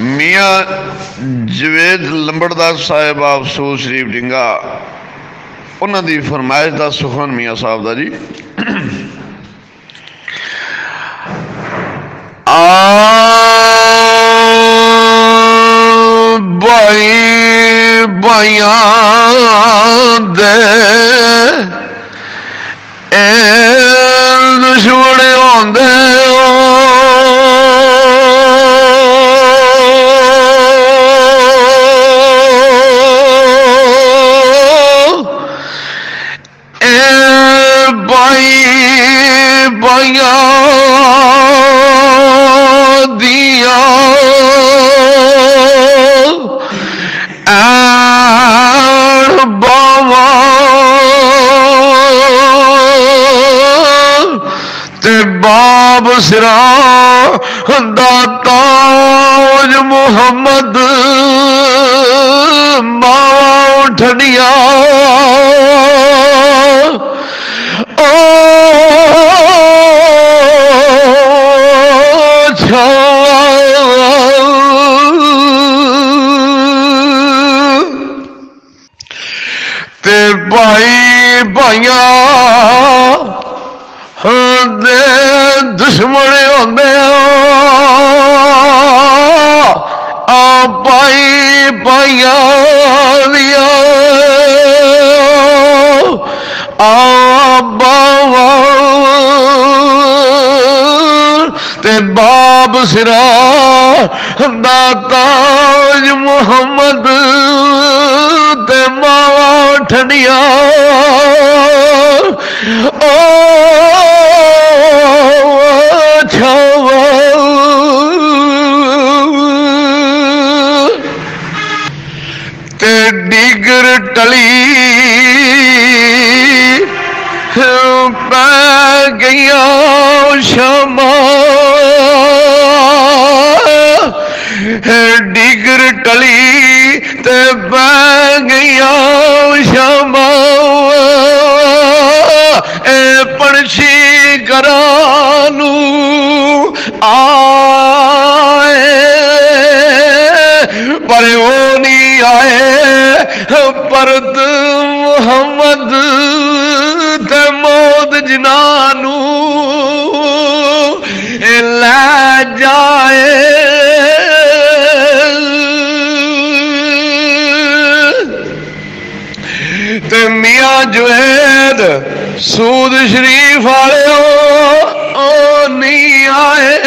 میاں جوید لمبڑدار صاحب آپ سو شریف ڈنگا انہوں دی فرمائش دا سخن میاں صاحب دا جی بائی بائیان دے دشمنے ہوندے سرا داتاج محمد ماں ٹھڈیا تے بھائی بھائیاں دشمنے ہوندے پائی پائیا لیا باوا تے باب سرا داتاج محمد تے ماوا ٹھڈیا تے ڈگر ٹلی پہ گیا شما ڈگر ٹلی تے پہ گیا شما اے پنچھی گرانو آئے پر وہ نہیں آئے پرد محمد تے موت جنانو لے جائے تے میاں جوید سود شریف والے نہیں آئے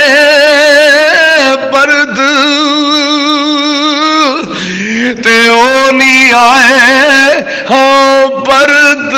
پرد تے او نہیں آئے ہاں پرد